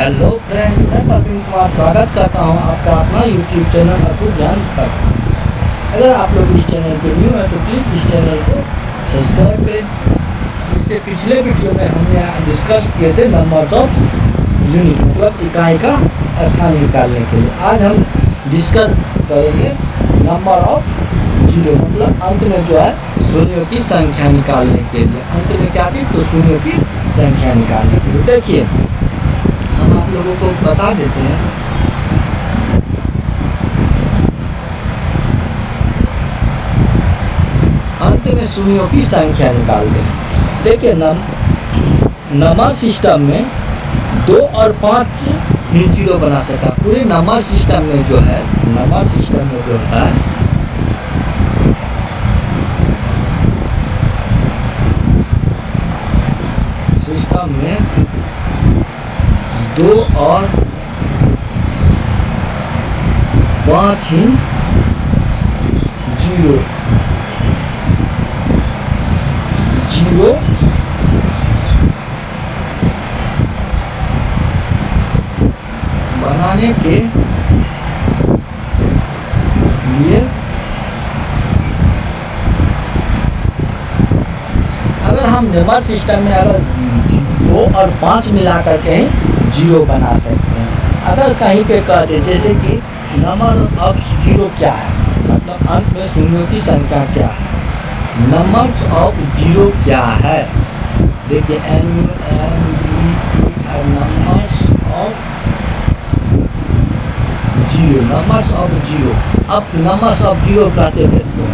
Hello friend, मैं प्रवीण कुमार स्वागत करता हूं आपका अपना यूट्यूब चैनल अतुल ज्ञान पर। अगर आप लोग इस चैनल पे न्यू है तो प्लीज़ इस चैनल को सब्सक्राइब करें। इससे पिछले वीडियो में हमने डिस्कस किए थे नंबर्स ऑफ यूनिट, मतलब इकाई का स्थान निकालने के लिए। आज हम डिस्कस करेंगे नंबर ऑफ जीरो, मतलब अंत में जो है शून्यों की संख्या निकालने के लिए। अंत में क्या थी? तो शून्यों की संख्या निकालने के लिए। देखिए, हम आप लोगों को बता देते हैं। अंत में शून्यों की संख्या निकालते हैं। देखिए, नंबर सिस्टम में 2 और 5 ही जीरो बना सकता। पूरे नंबर सिस्टम में जो है, नंबर सिस्टम में जो होता है, सिस्टम में 2 और 5 ही जीरो बनाने के लिए अगर हम नंबर सिस्टम में अगर 2 और 5 मिला करके ही जीरो बना सकते हैं। अगर कहीं पे कह दे जैसे कि नंबर ऑफ जीरो क्या है, मतलब अंत में शून्यों की संख्या क्या है, नंबर्स ऑफ जीरो क्या है। देखिए, numbers of zero, numbers of zero. अब नंबर्स ऑफ जीरो कहते हैं इसको,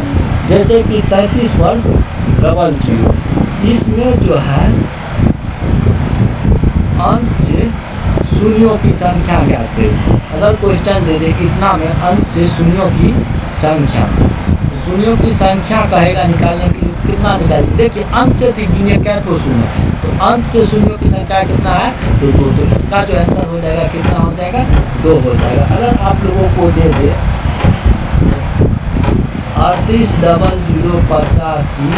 जैसे कि 33 पर डबल जीरो। इसमें जो है अंत से शून्यों की संख्या ज्ञात करें। अगर क्वेश्चन दे दे इतना में अंत से शून्यों की संख्या, शून्यों की संख्या कहेगा निकालने के लिए, कितना निकालेंगे? देखिए, अंत से गिनिए क्या ठो शून्य, तो अंत से शून्यों की संख्या कितना है? तो 2। तो इसका जो आंसर हो जाएगा कितना हो जाएगा? 2 हो जाएगा। अगर आप लोगों को दे दे 38 डबल 0 85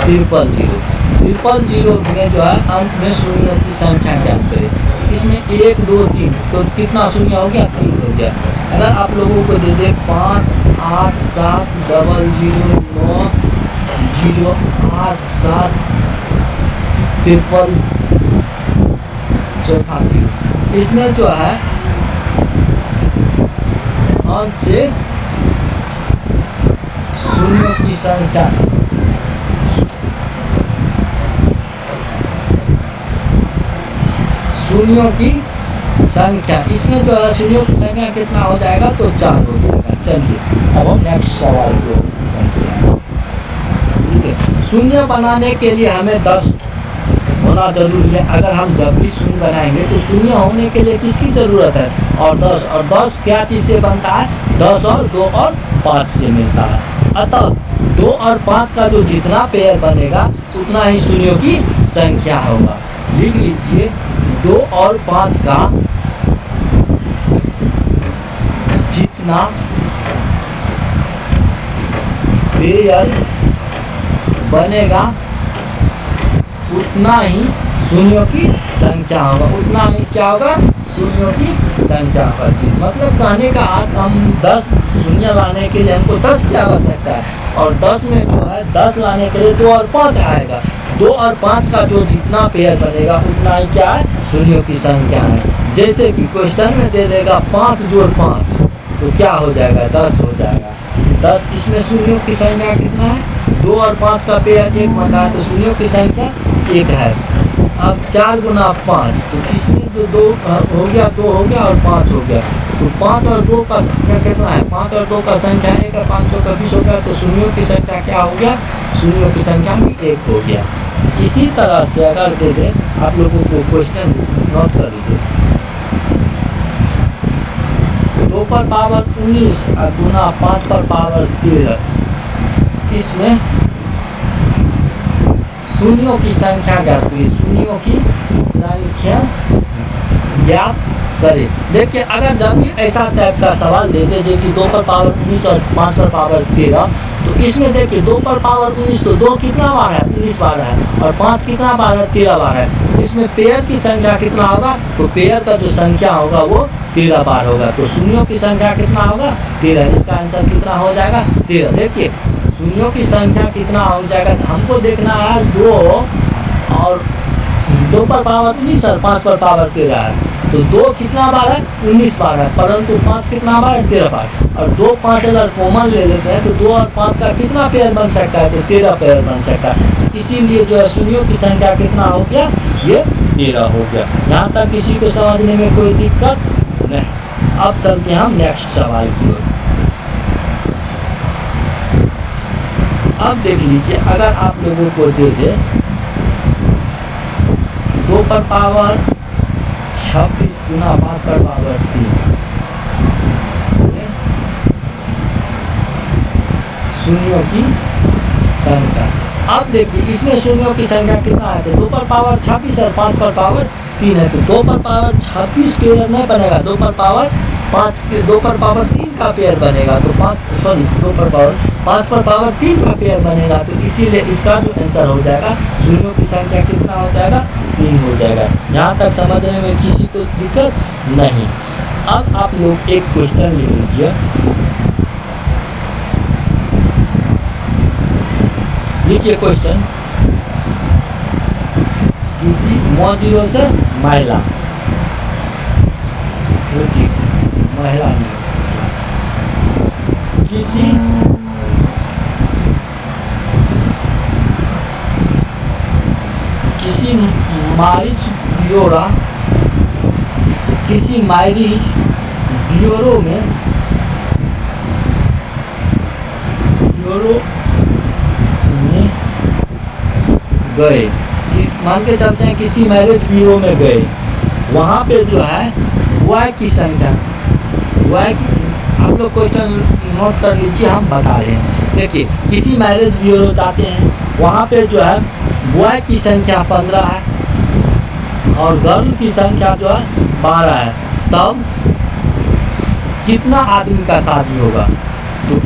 ट्रिपल जीरो में जो है अंत में शून्यों की संख्या ज्ञात करें। इसमें 1 2 3, तो कितना शून्य हो गया? 3 हो गया। अगर आप लोगों को दे दे 5 8 7 डबल 0 9 0 8 7 ट्रिपल चौथा जीरो, इसमें जो है अंत से शून्यों की संख्या, शून्यों की संख्या, इसमें जो है शून्यों की संख्या कितना हो जाएगा? तो 4 हो जाएगा। चलिए, अब हम नेक्स्ट सवाल को करते हैं। ठीक है, शून्य बनाने के लिए हमें 10 होना जरूरी है। अगर हम जब भी शून्य बनाएंगे तो शून्य होने के लिए किसकी जरूरत है? और 10। और 10 क्या चीज से बनता है? 10 और 2 और 5 से मिलता है। अतः 2 और 5 का जो जितना पेयर बनेगा उतना ही शून्यों की संख्या होगा। लिख लीजिए, 2 और 5 का जितना पेयर बनेगा उतना ही शून्यों की संख्या होगा। उतना ही क्या होगा? शून्यों की संख्या होगा। मतलब कहने का अर्थ, हम 10 शून्य लाने के लिए हमको 10 की आवश्यकता है, और 10 में जो है 10 लाने के लिए 2 और 5 आएगा। 2 और 5 का जो जितना पेयर बनेगा उतना ही क्या है? शून्यों की संख्या है। जैसे कि क्वेश्चन में दे देगा 5 जोड़ 5, तो क्या हो जाएगा? 10 हो जाएगा। 10, इसमें शून्यों की संख्या कितना है? 2 और 5 का पेयर 1 बन रहा है, तो शून्यों की संख्या 1 है। अब 4 गुना 5, तो इसमें जो 2 हो गया, 2 हो गया और 5 हो गया, तो 5 और 2 का संख्या कितना है? 5 और 2 का संख्या 1 है, 5 का 20 हो गया, तो शून्यों की संख्या क्या हो गया? शून्यों की संख्या भी 1 हो गया। इसी तरह से अगर दे दे, आप लोगों को क्वेश्चन नोट कर लीजिए, 2 पर पावर 19 और गुना 5 पर पावर 13, इसमें शून्यों की संख्या ज्ञात करें। शून्यों की संख्या ज्ञात करें। देखिए, अगर जब भी ऐसा टाइप का सवाल दे दे कि 2 पर पावर 19 और 5 पर पावर 13, तो इसमें देखिए 2 पर पावर 19, तो 2 कितना बार है, 19 बार है, और 5 कितना बार है, 13 बार है। इसमें पेयर की संख्या कितना होगा, तो पेयर का जो संख्या होगा वो 13 बार होगा। तो शून्यों की संख्या कितना होगा, 13। इसका आंसर कितना हो जाएगा, 13। देखिए शून्यों की संख्या कितना हो जाएगा, हमको देखना है 2 और 2 पर पावर 19 और 5 पर पावर 13 है। तो 2 कितना बार है, 19 बार है, परंतु 5 कितना बार है, 13 बार। और 2 5 अगर कॉमन ले लेते हैं तो 2 और 5 का कितना पेयर बन सकता है, तो 13 पेयर बन सकता है। इसीलिए जो है शून्यों की संख्या कितना हो गया, ये 13 हो गया। यहाँ तक किसी को समझने में कोई दिक्कत नहीं। अब चलते हैं हम नेक्स्ट सवाल की ओर। अब देख लीजिए, अगर आप लोगों को दे दे 2 पर पावर 26 गुना 5 पर पावर 3, शून्यों की संख्या। अब देखिए इसमें शून्यों की संख्या कितना है, तो 2 पर पावर 26 और 5 पर पावर 3 है। तो 2 पर पावर 26 पेयर नहीं बनेगा, 2 पर पावर 5 के 2 पर पावर 3 का पेयर बनेगा। तो 2 पर पावर 5 पर पावर 3 का पेयर बनेगा। तो इसीलिए इसका जो आंसर हो जाएगा, शून्यों की संख्या कितना हो जाएगा, 3 हो जाएगा। यहाँ तक समझने में किसी को दिक्कत नहीं। अब आप लोग एक क्वेश्चन लिख लीजिए, लिखिए क्वेश्चन, किसी मौजूदों से महिला, महिला नहीं, किसी मैरिज ब्यूरो, किसी मैरिज ब्यूरो में गए, मान के चलते हैं किसी मैरिज ब्यूरो में गए, वहाँ पे जो है वाई की संख्या, वाई की, आप लोग क्वेश्चन नोट कर लीजिए, हम बता रहे हैं। देखिए किसी मैरिज ब्यूरो जाते हैं, वहाँ पे जो है बॉय की संख्या 15 है और गर्ल की संख्या जो है 12 है। तब कितना आदमी का शादी होगा, तो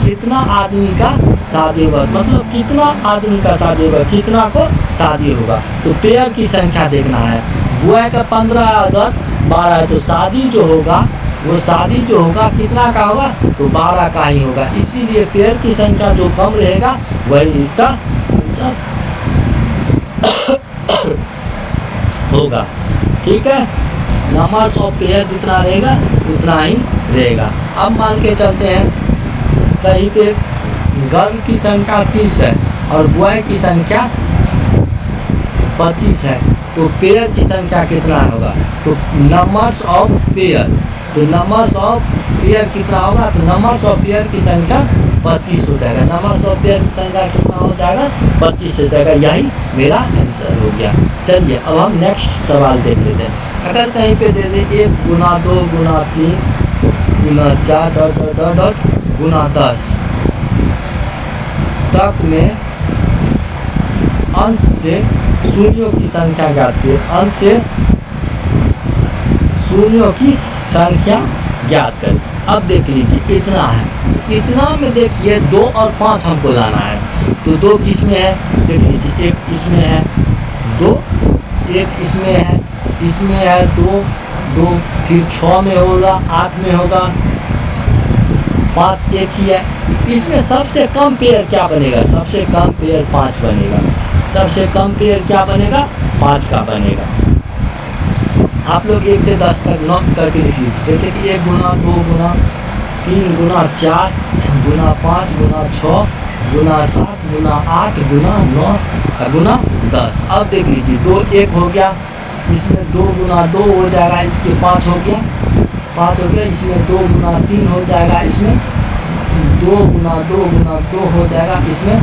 कितना आदमी का शादी होगा, मतलब कितना आदमी का शादी होगा, कितना को शादी होगा। तो पेयर की संख्या देखना है, बॉय का 15 अगर 12 है, तो शादी जो होगा वो शादी जो होगा कितना का होगा, तो 12 का ही होगा। इसीलिए पेयर की संख्या जो कम रहेगा वही इसका आंसर होगा। ठीक है, नंबर्स ऑफ पेयर जितना रहेगा उतना ही रहेगा। अब मान के चलते हैं कहीं पे गर्ल की संख्या 30 है और बॉय की संख्या 25 है, तो पेयर की संख्या कितना होगा, तो नंबर्स ऑफ पेयर, तो नंबर्स ऑफ पेयर कितना होगा, तो नंबर्स ऑफ पेयर की संख्या 25 हो जाएगा। नंबर्स ऑफ पेयर की संख्या कितना हो जाएगा, 25 हो जाएगा। यही मेरा आंसर हो गया। चलिए अब हम नेक्स्ट सवाल देख लेते हैं। अगर कहीं पे दे दे 1 गुना 2 गुना 3 गुना 4 डॉट डॉट डॉट गुना 10 तक में अंत से शून्यों की संख्या ज्ञात करें, अंत से शून्यों की संख्या ज्ञात करें। अब देख लीजिए इतना है, इतना में देखिए 2 और 5 हमको लाना है। तो 2 किस में है, देख लीजिए, एक इसमें है 2, एक इसमें है 2, फिर 6 में होगा, 8 में होगा, 5 एक ही है। इसमें सबसे कम पेयर क्या बनेगा, सबसे कम पेयर 5 बनेगा। सबसे कम पेयर क्या बनेगा, 5 का बनेगा। आप लोग 1 से 10 तक नोट करके लिख लीजिए, जैसे कि 1 गुना 2 गुना 3 गुना 4 गुना 5 गुना 6 गुना 7 गुना 8 गुना 9 गुना 10। अब देख लीजिए 2 1 हो गया, इसमें 2 गुना 2 हो जाएगा, इसके 5 हो गया, 5 हो गया, इसमें 2 गुना 3 हो जाएगा, इसमें 2 गुना 2 गुना 2 हो जाएगा, इसमें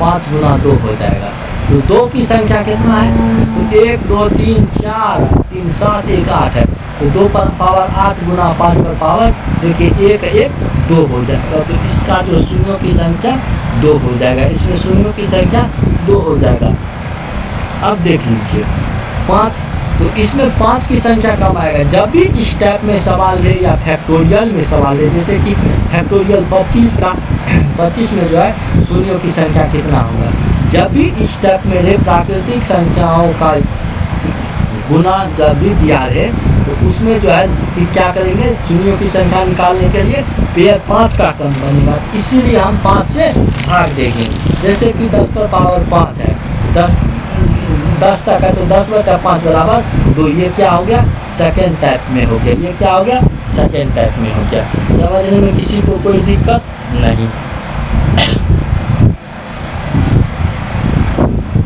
5 गुना 2 हो जाएगा। तो 2 की संख्या कितना है, तो 1 2 3 4 3 7 1 8 है। तो 2 पर पावर 8 गुना 5 पर पावर देखिए 1 1 2 हो जाएगा। तो इसका जो शून्यों की संख्या 2 हो जाएगा, इसमें शून्यों की संख्या 2 हो जाएगा। अब देख लीजिए 5, तो इसमें 5 की संख्या कम आएगा। जब भी इस टाइप में सवाल है या फैक्टोरियल में सवाल है, जैसे कि फैक्टोरियल 25 का 25 में जो है शून्यों की संख्या कितना होगा। जब भी इस स्टेप में प्राकृतिक संख्याओं का गुना जब भी दिया है तो उसमें जो है क्या करेंगे, शून्यों की संख्या निकालने के लिए पेयर 5 का क्रम बनेगा, इसीलिए हम 5 से भाग देंगे। जैसे कि 10 पर पावर 5 है, 10 तक है तो 10/5 बराबर 2। ये क्या हो गया, सेकेंड टाइप में हो गया। ये क्या हो गया, सेकेंड टाइप में हो गया। समझने में किसी को कोई दिक्कत नहीं।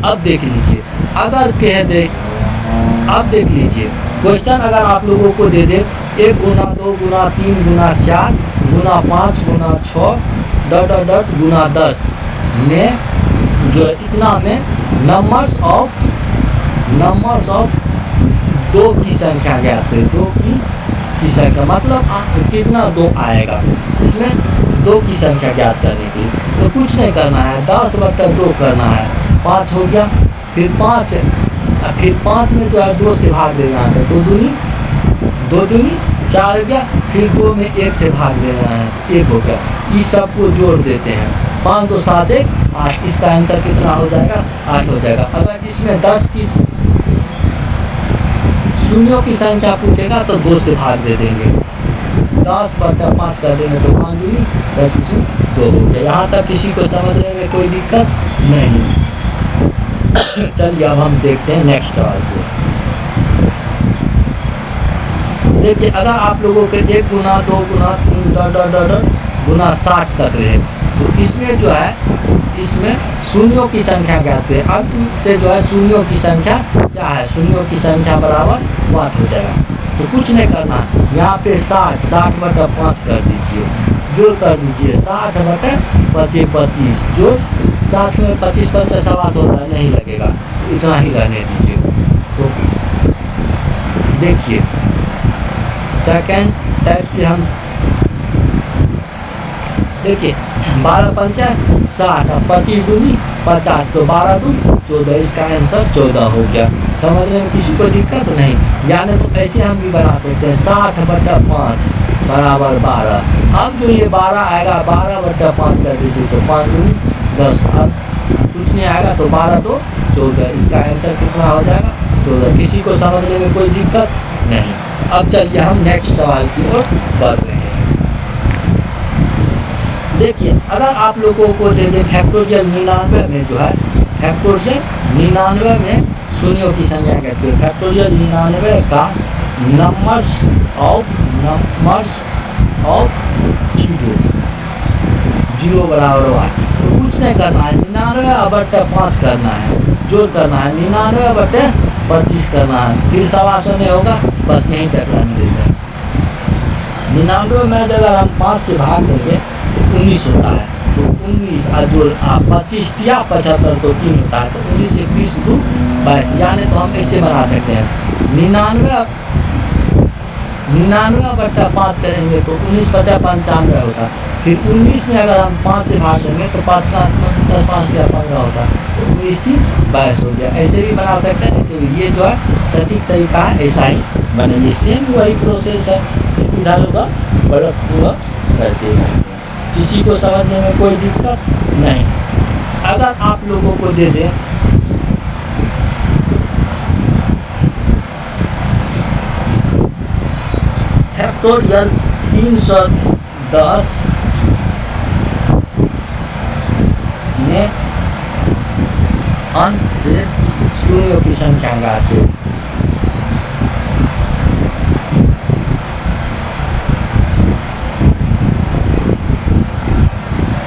अब देख लीजिए, अगर कह दे, अब देख लीजिए क्वेश्चन अगर आप लोगों को दे दे 1 गुना 2 गुना 3 गुना 4 गुना 5 गुना 6 ... गुना 10 में जो इतना में नंबर्स ऑफ 2 की संख्या ज्ञात है। 2 की संख्या मतलब कितना 2 आएगा, इसमें 2 की संख्या ज्ञात करने के लिए तो कुछ नहीं करना है, 10/2 करना है। 5 हो गया, फिर 5 में जो है 2 से भाग देना है, 2 दूनी 4 हो गया, फिर 2 में 1 से भाग देना है, 1 हो गया। इस सब को जोड़ देते हैं, 5 2 7 1 8। इसका आंसर कितना हो जाएगा, 8 हो जाएगा। अगर इसमें 10 की शून्यों की संख्या पूछेगा तो 2 से भाग दे देंगे, 10/5 कर देंगे तो 5 दूनी 10, इसमें 2 हो गया। यहाँ तक किसी को समझने में कोई दिक्कत नहीं। चलिए अब हम देखते हैं नेक्स्ट सवाल को। देखिए अगर आप लोगों के 1 गुना 2 गुना 3 ... गुना 60 तक रहे तो इसमें जो है, इसमें शून्यों की संख्या ज्ञात है। अंत से जो है शून्यों की संख्या क्या है, शून्यों की संख्या बराबर 5 हो जाएगा। तो कुछ नहीं करना, यहाँ पे 60/5 कर दीजिए, जोड़ कर दीजिए 60/25 25, जो 60 में 25 5 सवास होता है, नहीं लगेगा, इतना ही रहने दीजिए। तो देखिए सेकेंड टाइप से हम देखिए 12 पंचा 60 और 25 दूनी 50, तो 12 दूनी 14। इसका आंसर 14 हो गया। समझने में किसी को दिक्कत नहीं। यानी तो ऐसे हम भी बना सकते हैं 60/5 बराबर 12। अब जो ये 12 आएगा 12/5 कर दीजिए तो 5 दूनी 10। अब कुछ नहीं आएगा तो 12 2 14। इसका आंसर कितना हो जाएगा, 14। किसी को समझने में कोई दिक्कत नहीं। अब चलिए हम नेक्स्ट सवाल की ओर बढ़ रहे हैं। देखिए अगर आप लोगों को दे दे फैक्टोरियल 99 में जो है, फैक्टोरियल 99 में शून्यों की संख्या कहते हैं। फैक्टोरियल 99 का नंबर्स ऑफ 0 बराबर 1। तो कुछ नहीं करना है, 99/5 करना है, जोड़ करना है, 99/25 करना है, फिर सवास होने होगा, बस यहीं तक रहने देते हैं। 99 में अगर हम 5 से भाग देंगे तो 19 होता है, तो 19 जोड़ 25 दिया 75 तो 3 होता है, तो 19 से 20 2 22। यानी तो हम ऐसे बना सकते हैं 99/5 करेंगे तो 19 50 95 होता है। फिर 19 में अगर हम 5 से भाग देंगे तो 5 का 10 5 का 15 होता है, तो 19 3 22 हो गया। ऐसे भी बना सकते हैं, ऐसे भी। ये जो है सटीक तरीका है, ऐसा ही बने। ये सेम वही प्रोसेस है, सिर्फ इधर होगा बड़ा पूरा करते हैं। किसी को समझने में कोई दिक्कत नहीं। अगर आप लोगों को दे दें फैक्टोरियल 310 में अंत से शून्यों की संख्या ज्ञात है।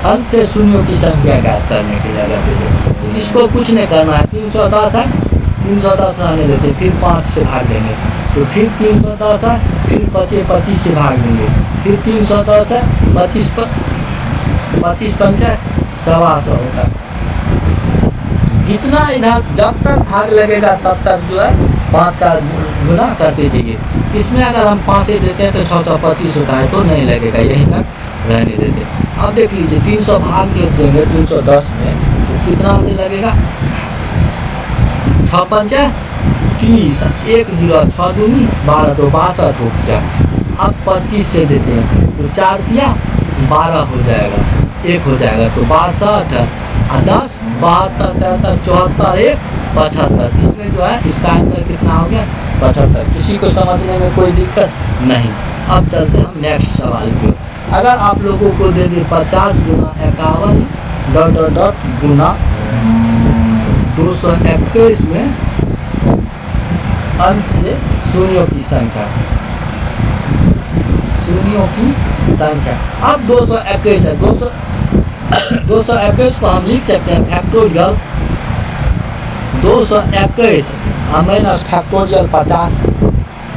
अंत से शून्यों की संख्या ज्ञात करने के लिए अगर दे दें तो इसको कुछ नहीं करना है। 310 है, 310 रहने देते, फिर 5 से भाग देंगे, तो फिर 310 है, फिर 25 से भाग देंगे, फिर 310 है, 25 पंच 125 होगा। जितना इधर जब तक भाग लगेगा तब तक जो है 5 का गुना करते जाइए। इसमें अगर हम 5 से देते हैं तो 625 होता है, तो नहीं लगेगा, यहीं तक रहने देते। अब देख लीजिए 300 भाग देंगे 310 में तो कितना से लगेगा, 6 पंच 30, 1 0 6 दूनी 12 तो 62 हो गया। अब 25 से देते हैं तो 4 दिया 12 हो जाएगा, 1 हो जाएगा, तो 62 और 10 72 73 74 1 75। इसमें जो है इसका आंसर कितना हो गया 75। किसी को समझने में कोई दिक्कत नहीं। अब चलते हैं हम नेक्स्ट सवाल की ओर। अगर आप लोगों को दे दी 50 गुना 51 डॉट डॉट डॉट गुना 221 में अंत से शून्यों की संख्या, शून्यों की संख्या। अब 221 है, 221 को हम लिख सकते हैं फैक्टोरियल 221 माइनस फैक्टोरियल 50।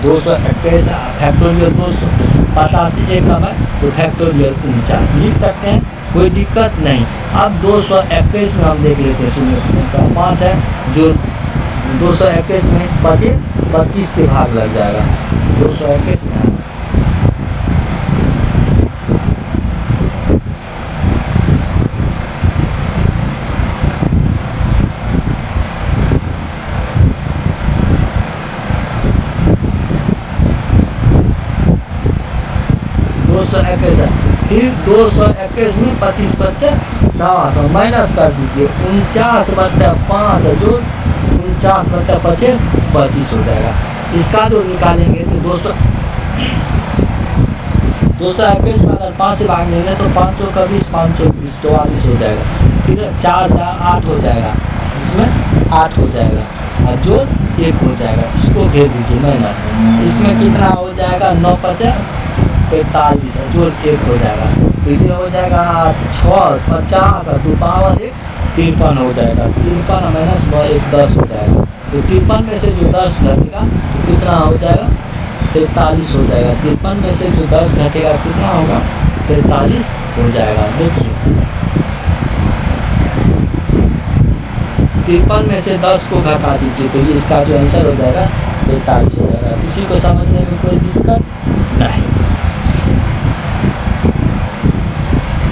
221 फैक्टोरियल 250 एक कम है तो फैक्टोरियल 49 लिख सकते हैं, कोई दिक्कत नहीं। अब 221 में हम देख लेते हैं शून्य की संख्या 5 है, जो 221 में 25 से भाग लग जाएगा। 221 में 221 है, फिर 221 में 25 बच्चे 100 माइनस कर दीजिए 49/5 जो 49/25 25 हो जाएगा। इसका जो निकालेंगे तो 221 में अगर 5 से भाग लेंगे तो 5 का 20 5 20 44 हो जाएगा। फिर 4 8 हो जाएगा, इसमें 8 हो जाएगा और जो 1 हो जाएगा, इसको घेर दीजिए माइनस। इसमें कितना हो जाएगा 9 5 45 है, जो 1 हो जाएगा, तो ये हो जाएगा 6 50 और 2 पावर 1 53 हो जाएगा। 53 माइनस 9 1 10 हो जाएगा, तो 53 में से जो 10 घटेगा तो कितना हो जाएगा 43 हो जाएगा। 53 में से जो 10 घटेगा कितना होगा 43 हो जाएगा। देखिए 53 में से 10 को घटा दीजिए तो ये इसका जो आंसर हो जाएगा 43 हो जाएगा। किसी को समझने में कोई दिक्कत नहीं।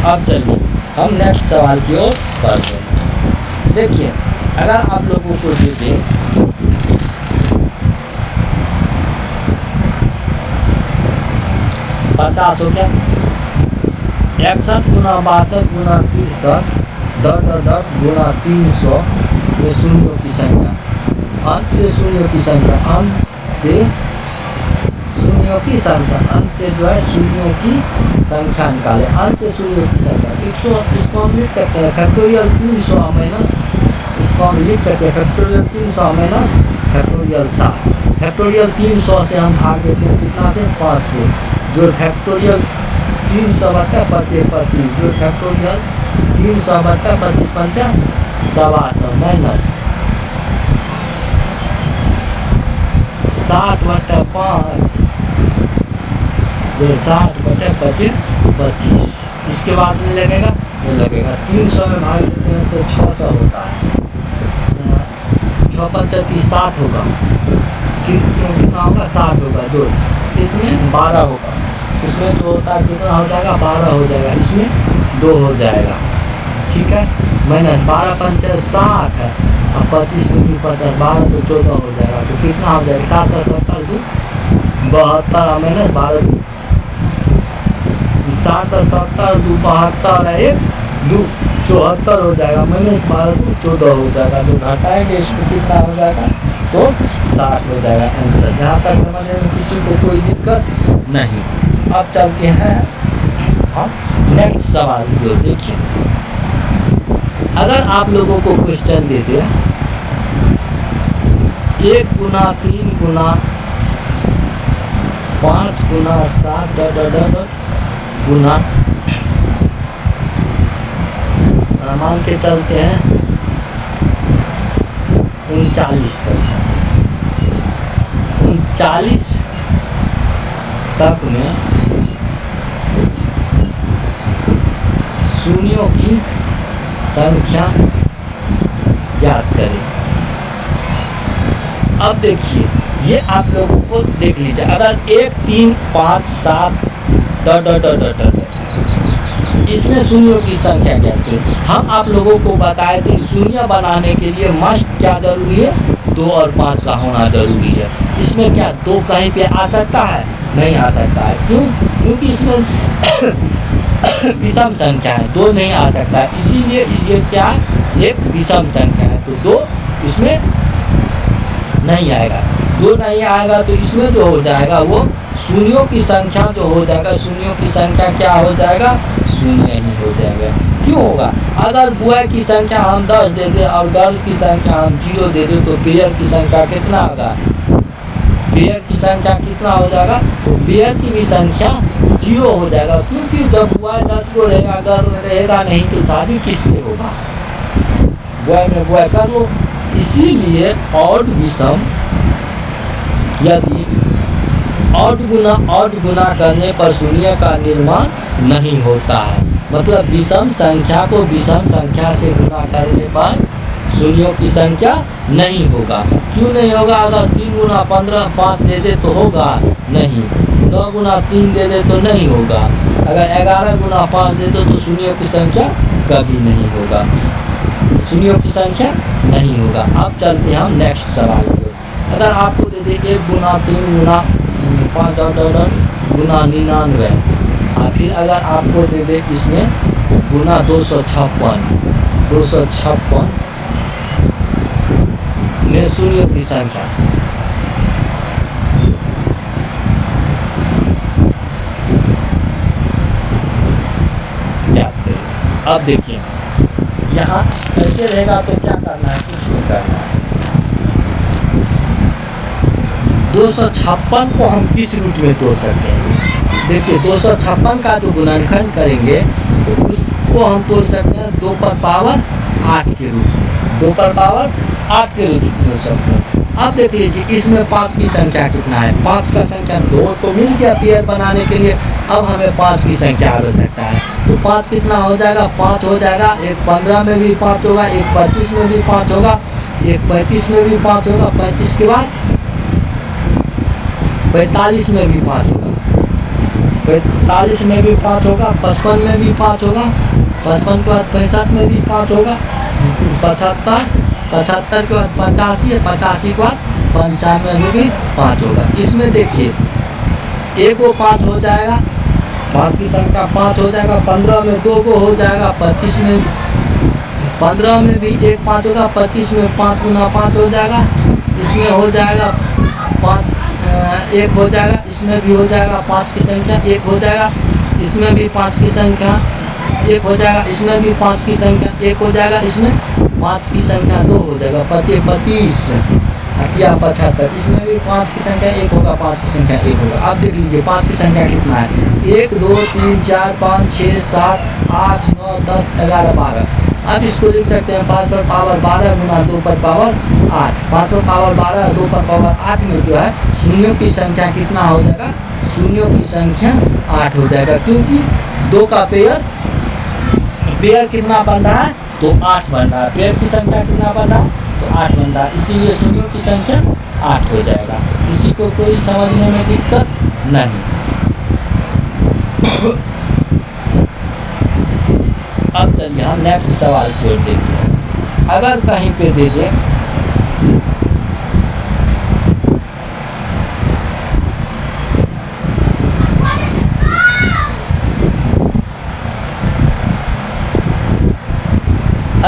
अब चलिए हम नेक्स्ट सवाल की ओर बढ़ते हैं। देखिए अगर आप लोगों को दे दें 50 हो गया 61 गुना 62 गुना 63 डॉट डॉट डॉट गुना 300 ये शून्यों की संख्या, अंत से शून्यों की संख्या, अंत से शून्यों की संख्या, अंत से जो है शून्यों की संख्या निकाले। अंत से शून्यों की संख्या 100, इसको हम लिख सकते हैं फैक्टोरियल 300 माइनस, इसको हम लिख सकते हैं फैक्टोरियल 300 माइनस फैक्टोरियल 7। फैक्टोरियल 300 से हम भाग देते हैं कितना से 5 से, जो फैक्टोरियल 300/25 जो फैक्टोरियल 300/25 पंचा 125 माइनस 60/5 जो 60/25। इसके बाद में लगेगा ये लगेगा 300 में भाग देते हैं तो 600 होता है, 6 × 60 होगा, कितना होगा 60 होगा, जो इसमें 12 होगा, इसमें जो होता है कितना हो जाएगा 12 हो जाएगा, इसमें 2 हो जाएगा। ठीक है, माइनस 12 × 60 है और 25 × 50 12 तो 14 हो जाएगा, तो कितना हो जाएगा 7 × 70 2 72 माइनस 12 2 7 × 70 2 72 1 2 74 हो जाएगा, माइनस 12 2 14 हो जाएगा, तो घटाएंगे इसको कितना हो जाएगा तो 60 हो जाएगा आंसर। यहाँ तक समझने में किसी को कोई दिक्कत नहीं। अब चलते हैं हम नेक्स्ट सवाल जो देखिए, अगर आप लोगों को क्वेश्चन देते 1 गुना 3 गुना 5 गुना 7 गुना मान के चलते हैं 39 तक, 39 तक में शून्यों की संख्या याद करें। अब देखिए ये आप लोगों को देख लीजिए, अगर 1 3 5 7 dot dot dot dot dot इसमें शून्यों की संख्या क्या है, हम आप लोगों को बताए थे शून्य बनाने के लिए मस्ट क्या जरूरी है 2 और 5 का होना जरूरी है। इसमें क्या 2 कहीं पे आ सकता है, नहीं आ सकता है, क्यों, क्योंकि इसमें विषम संख्या है, 2 नहीं आ सकता, इसीलिए ये क्या एक विषम संख्या है, तो 2 इसमें नहीं आएगा। 2 नहीं आएगा तो इसमें जो हो जाएगा वो शून्यों की संख्या जो हो जाएगा, शून्यों की संख्या क्या हो जाएगा, शून्य ही हो जाएगा। क्यों होगा? अगर बॉय की संख्या हम 10 दे दें और गर्ल की संख्या हम 0 दे दें तो पेयर की संख्या कितना होगा, पेयर की संख्या कितना हो जाएगा, तो पेयर की भी संख्या 0 हो जाएगा, क्योंकि जब बॉय 10 को रहेगा, गर्ल रहेगा नहीं, तो शादी किससे होगा, बॉय में बॉय कर लो। इसीलिए ऑड विषम, यदि ऑड गुना करने पर शून्य का निर्माण नहीं होता है, मतलब विषम संख्या को विषम संख्या से गुना करने पर शून्यों की संख्या नहीं होगा। क्यों नहीं होगा? अगर 3 गुना 15 5 दे दे तो होगा नहीं, 9 गुना 3 दे दे तो नहीं होगा, अगर 11 गुना 5 दे दे तो शून्यों की संख्या कभी नहीं होगा, शून्यों की संख्या नहीं होगा। अब चलते हैं हम नेक्स्ट सवाल पे। अगर आपको दे दे 1 गुना 3 गुना 5 गुना 99, और फिर अगर आपको दे दे इसमें गुना 256 में शून्यों की संख्या, क्या करें? अब देखिए यहाँ ऐसे रहेगा तो क्या करना है, कुछ नहीं करना है। 256 को हम किस रूट में तोड़ सकते हैं? देखिए 256 का जो गुणनखंड करेंगे तो उसको हम तोड़ सकते हैं 2 पर पावर 8 के रूप में, 2 पर पावर 8 के रूप में सकते हैं। अब देख लीजिए इसमें 5 की संख्या कितना है, 5 का संख्या 2 तो मिल गया पेयर बनाने के लिए। अब हमें 5 की संख्या आवश्यकता है, तो 5 कितना हो जाएगा, 5 हो जाएगा, एक 15 में भी 5 होगा, एक 25 में भी 5 होगा, एक 35 में भी 5 होगा, 35 के बाद 45 में भी 5 होगा, 45 में भी 5 होगा, 55 में भी 5 होगा, 55 के बाद 65 में भी 5 होगा, 75 के बाद 85 है, 85 के बाद 95 में भी 5 होगा। इसमें देखिए एक को 5 हो जाएगा, 5 की संख्या 5 हो जाएगा, 15 में 2 को हो जाएगा, 25 में 15 में भी 1 5 होगा, 25 में 5 गुना 5 हो जाएगा, इसमें हो जाएगा 5 1 हो जाएगा, इसमें भी हो जाएगा 5 की संख्या 1 हो जाएगा, इसमें भी 5 की संख्या 1 हो जाएगा, इसमें भी 5 की संख्या 1 हो जाएगा, इसमें 5 की संख्या 2 हो जाएगा, 25 या 75, इसमें भी 5 की संख्या 1 होगा, 5 की संख्या 1 होगा। अब देख लीजिए 5 की संख्या कितना है, 1 2 3 4 5 6 7 8 9 10 11 12। अब इसको लिख सकते हैं 5 पर पावर 12 गुना 2 पर पावर 8, 5 पर पावर 12 2 पर पावर 8 में जो है शून्यों की संख्या कितना हो जाएगा, शून्यों की संख्या 8 हो जाएगा, क्योंकि 2 का पेयर कितना बन रहा है, तो 8 बन रहा है, पेयर की संख्या कितना बन रहा है, तो 8 बन रहा है, इसीलिए शून्यों की संख्या 8 हो जाएगा। किसी को कोई समझने में दिक्कत नहीं। अब चलिए हम नेक्स्ट सवाल की ओर देखते हैं। अगर कहीं पे दे दे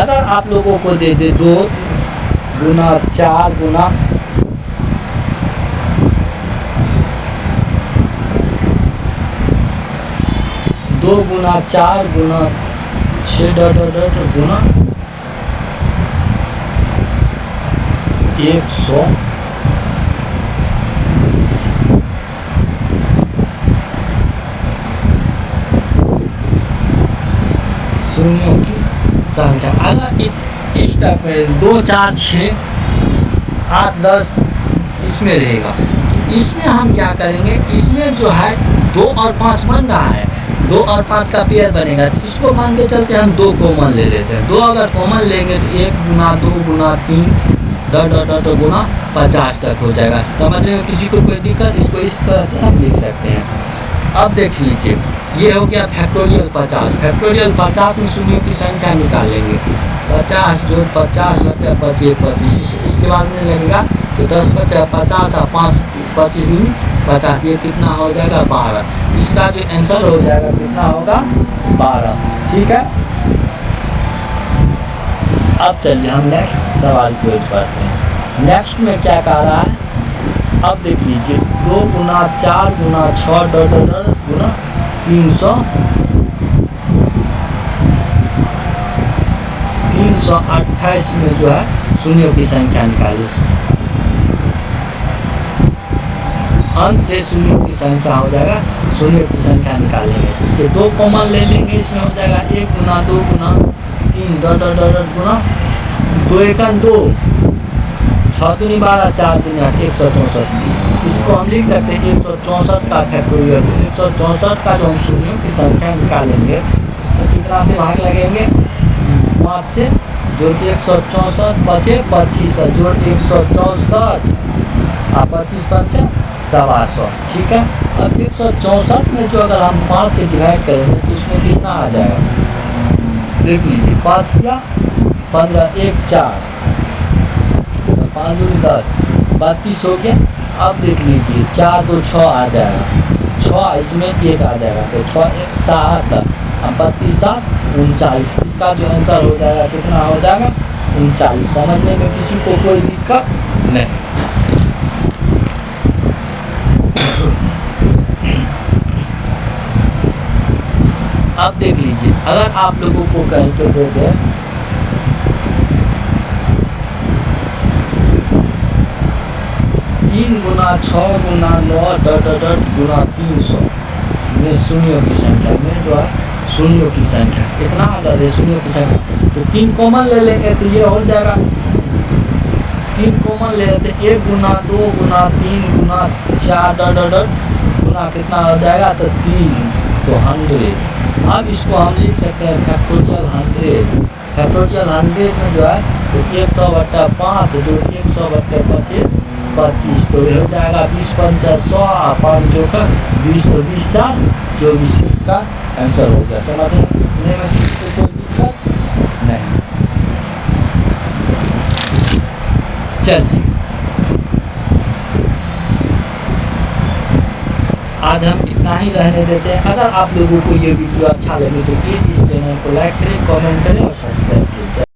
अगर आप लोगों को दे दे 2 गुना 4 गुना 2 गुना 4 गुना 6 गुना 100 शून्यों की संख्या। अगर इस टाइप में 2 4 6 8 10 इसमें रहेगा, इसमें हम क्या करेंगे, इसमें जो है 2 और 5 बन रहा है, 2 और 5 का पेयर बनेगा, तो इसको मान के चलते हम 2 कॉमन ले लेते हैं। 2 अगर कॉमन लेंगे तो 1 गुना 2 गुना 3 गुना 50 तक हो जाएगा। समझने में किसी को कोई दिक्कत, इसको इस तरह से हम लिख सकते हैं। अब देख लीजिए ये हो गया फैक्टोरियल 50, फैक्टोरियल 50 में शून्यों की संख्या निकाल लेंगे, 50 जो 50 लगता है 25 25, इसके बाद में लगेगा तो 10 बचा 50 और 5 25 गुनी 50, ये कितना हो जाएगा 12। इसका जो आंसर हो जाएगा कितना होगा 12। ठीक है, अब चलिए हम नेक्स्ट सवाल की ओर बढ़ते हैं। नेक्स्ट में क्या कह रहा है, अब देख लीजिए 2 गुना 4 गुना 6 गुना 328 में जो है शून्यों की संख्या निकाली। अंत से शून्यों की संख्या हो जाएगा, शून्यों की संख्या निकालेंगे तो 2 कॉमन ले लेंगे, इसमें हो जाएगा 1 गुना 2 गुना 3 गुना 2 एकन 2, 6 दूनी 12, 4 दूनी 8, 164। इसको हम लिख सकते हैं 164 का फैक्टोरियल। 164 का जो हम शून्यों की संख्या निकालेंगे उसको कितना से भाग लगेंगे, 5 से, जो 164 बचे 25 जोड़ 164 और 25 बचे 125। ठीक है, अब 164 में जो अगर हम 5 से डिवाइड करेंगे तो उसमें कितना आ जाएगा, देख लीजिए 5 किया 15, 1 4, तो 5 दूनी 10, 32 हो गया। अब देख लीजिए 4 2 6 आ जाएगा, 6 इसमें 1 आ जाएगा, तो 6 1 7, अब 32 7 39। इसका जो आंसर हो जाएगा कितना हो जाएगा 39। समझने में किसी को कोई दिक्कत नहीं। अब देख लीजिए अगर आप लोगों को कहीं पे दे दे 3 गुना 6 गुना 9 गुना 300 में शून्यों की संख्या में जो है शून्यों की संख्या कितना आ जाता है, शून्यों की संख्या तो 3 कॉमन ले लेंगे तो ये हो जाएगा 3 कॉमन ले लेते, 1 गुना 2 गुना 3 गुना 4 गुना कितना हो जाएगा तो 3, तो 100। अब इसको हम लिख सकते हैं फैक्टोरियल 100। फैक्टोरियल 100 में जो है तो 100/5 जो 100/5 25, तो ये हो जाएगा 20 पंचा 100 और 5 जोकर 20, तो 20 4 24 का आंसर हो गया। समझने में किसी को कोई दिक्कत नहीं। चलिए आज हम इतना ही रहने देते हैं। अगर आप लोगों को ये वीडियो अच्छा लगे तो प्लीज़ इस चैनल को लाइक करें, कमेंट करें और सब्सक्राइब करें।